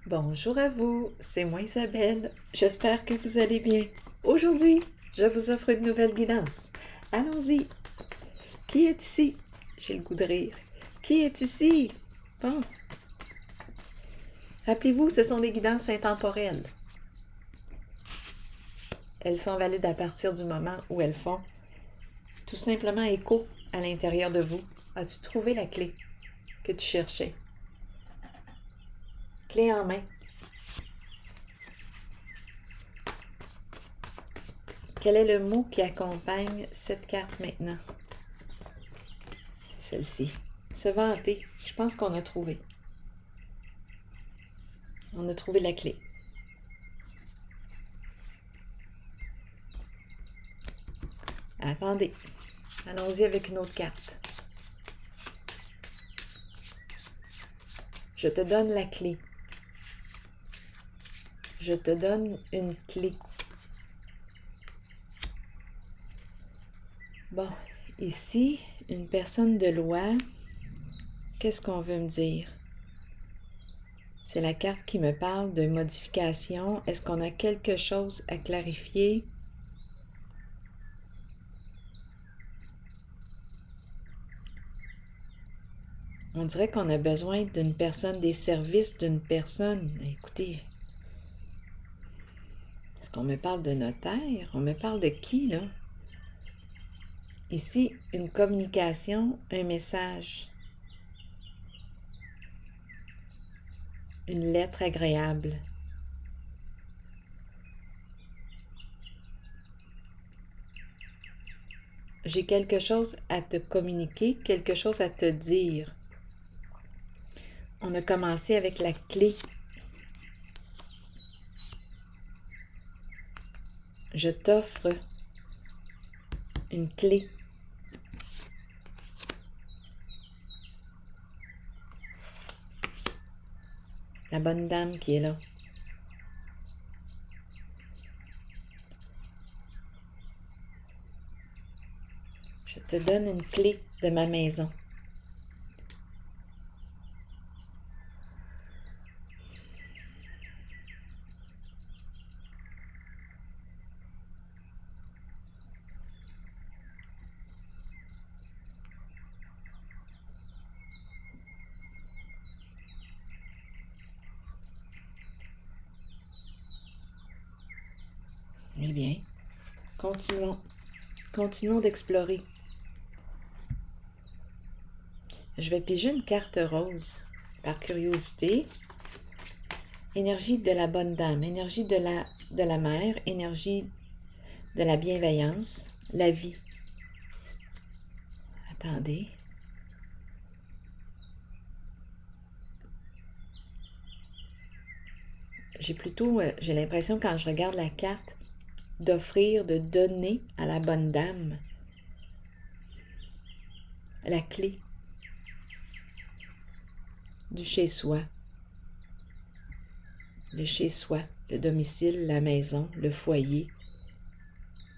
Bonjour à vous, c'est moi Isabelle. J'espère que vous allez bien. Aujourd'hui, je vous offre une nouvelle guidance. Allons-y. Qui est ici? J'ai le goût de rire. Qui est ici? Bon. Rappelez-vous, ce sont des guidances intemporelles. Elles sont valides à partir du moment où elles font tout simplement écho à l'intérieur de vous. As-tu trouvé la clé que tu cherchais? Clé en main. Quel est le mot qui accompagne cette carte maintenant? C'est celle-ci. Se vanter. Je pense qu'on a trouvé. On a trouvé la clé. Attendez. Allons-y avec une autre carte. Je te donne la clé. Je te donne une clé. Bon, ici, une personne de loi, qu'est-ce qu'on veut me dire? C'est la carte qui me parle de modification. Est-ce qu'on a quelque chose à clarifier? On dirait qu'on a besoin d'une personne, des services d'une personne. Écoutez, est-ce qu'on me parle de notaire? On me parle de qui, là? Ici, une communication, un message. Une lettre agréable. J'ai quelque chose à te communiquer, quelque chose à te dire. On a commencé avec la clé. Je t'offre une clé. La bonne dame qui est là. Je te donne une clé de ma maison. Eh bien, continuons. Continuons d'explorer. Je vais piger une carte rose par curiosité. Énergie de la bonne dame, énergie de la mère, énergie de la bienveillance, la vie. Attendez. J'ai l'impression quand je regarde la carte, d'offrir, de donner à la bonne dame la clé du chez-soi. Le chez-soi, le domicile, la maison, le foyer.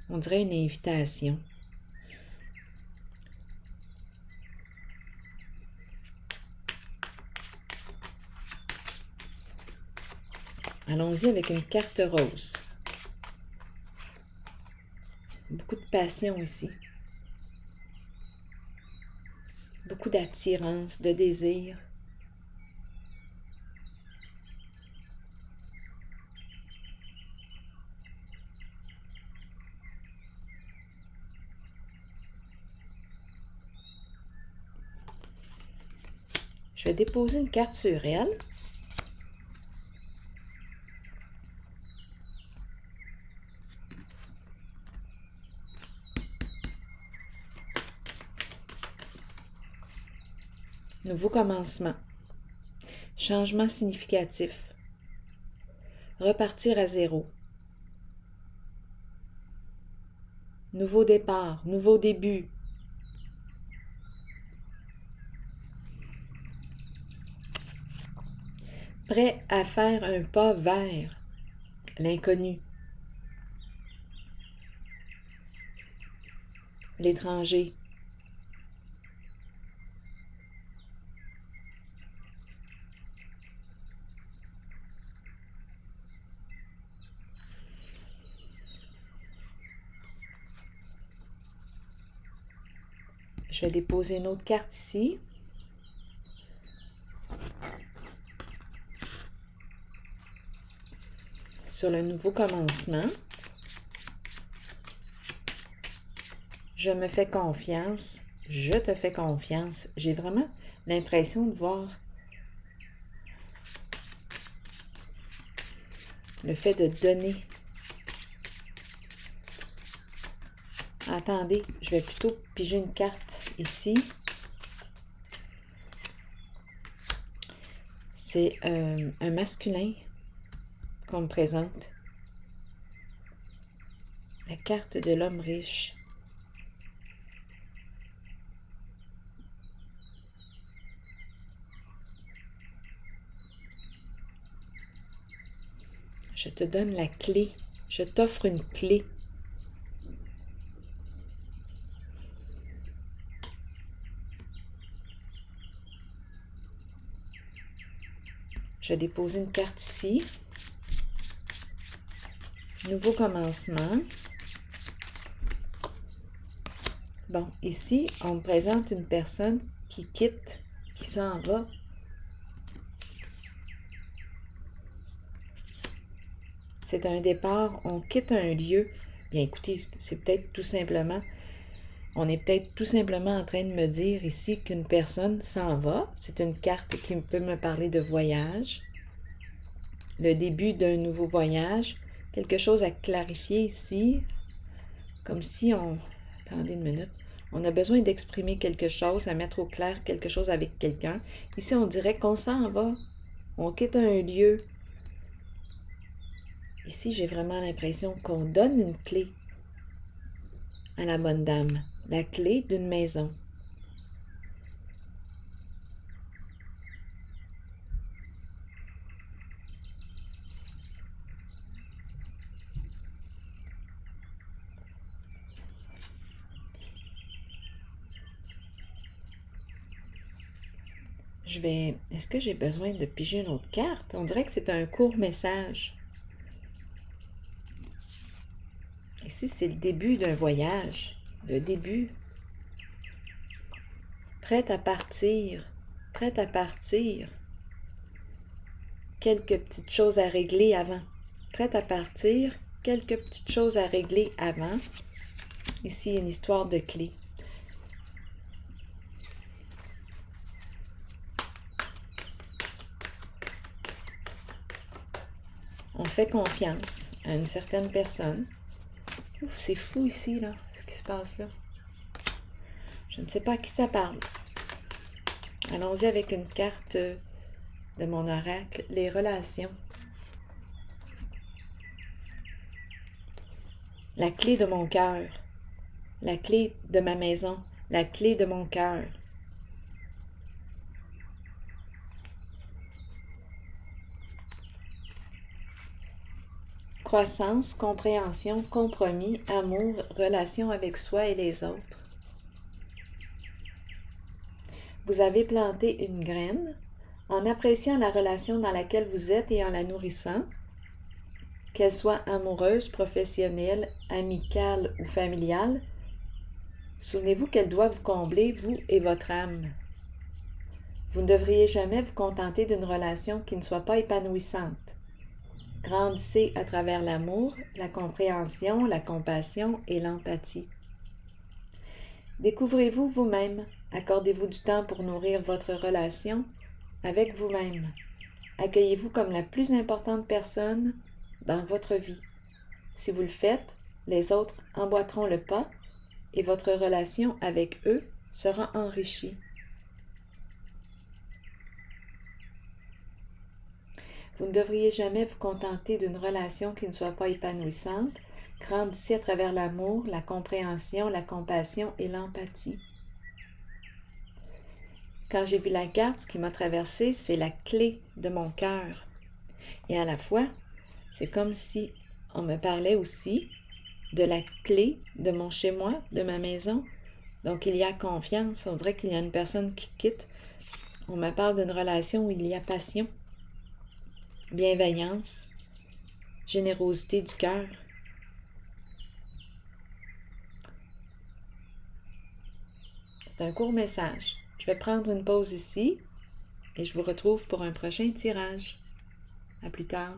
On dirait une invitation. Allons-y avec une carte rose. Beaucoup de passion ici. Beaucoup d'attirance, de désir. Je vais déposer une carte sur elle. Nouveau commencement. Changement significatif. Repartir à zéro. Nouveau départ, nouveau début. Prêt à faire un pas vers l'inconnu, l'étranger. Je vais déposer une autre carte ici. Sur le nouveau commencement. Je me fais confiance. Je te fais confiance. J'ai vraiment l'impression de voir le fait de donner. Attendez, je vais plutôt piger une carte ici. C'est un masculin qu'on me présente. La carte de l'homme riche. Je te donne la clé. Je t'offre une clé. Je vais déposer une carte ici. Nouveau commencement. Bon, ici, on me présente une personne qui quitte, qui s'en va. C'est un départ, on quitte un lieu. Bien écoutez, c'est peut-être tout simplement, on est peut-être tout simplement en train de me dire ici qu'une personne s'en va. C'est une carte qui peut me parler de voyage. Le début d'un nouveau voyage. Quelque chose à clarifier ici. Comme si on... Attendez une minute. On a besoin d'exprimer quelque chose, à mettre au clair quelque chose avec quelqu'un. Ici, on dirait qu'on s'en va. On quitte un lieu. Ici, j'ai vraiment l'impression qu'on donne une clé à la bonne dame. La clé d'une maison. Est-ce que j'ai besoin de piger une autre carte? On dirait que c'est un court message. Ici, c'est le début d'un voyage. Le début. Prête à partir. Prête à partir. Quelques petites choses à régler avant. Prête à partir. Quelques petites choses à régler avant. Ici, une histoire de clé. On fait confiance à une certaine personne. Ouf, c'est fou ici, là, ce qui se passe là. Je ne sais pas à qui ça parle. Allons-y avec une carte de mon oracle, les relations. La clé de mon cœur. La clé de ma maison. La clé de mon cœur. Croissance, compréhension, compromis, amour, relation avec soi et les autres. Vous avez planté une graine en appréciant la relation dans laquelle vous êtes et en la nourrissant, qu'elle soit amoureuse, professionnelle, amicale ou familiale. Souvenez-vous qu'elle doit vous combler, vous et votre âme. Vous ne devriez jamais vous contenter d'une relation qui ne soit pas épanouissante. Grandissez à travers l'amour, la compréhension, la compassion et l'empathie. Découvrez-vous vous-même. Accordez-vous du temps pour nourrir votre relation avec vous-même. Accueillez-vous comme la plus importante personne dans votre vie. Si vous le faites, les autres emboîteront le pas et votre relation avec eux sera enrichie. Vous ne devriez jamais vous contenter d'une relation qui ne soit pas épanouissante. Grandissez à travers l'amour, la compréhension, la compassion et l'empathie. Quand j'ai vu la carte, ce qui m'a traversé, c'est la clé de mon cœur. Et à la fois, c'est comme si on me parlait aussi de la clé de mon chez-moi, de ma maison. Donc, il y a confiance. On dirait qu'il y a une personne qui quitte. On me parle d'une relation où il y a passion, bienveillance, générosité du cœur. C'est un court message. Je vais prendre une pause ici et je vous retrouve pour un prochain tirage. À plus tard.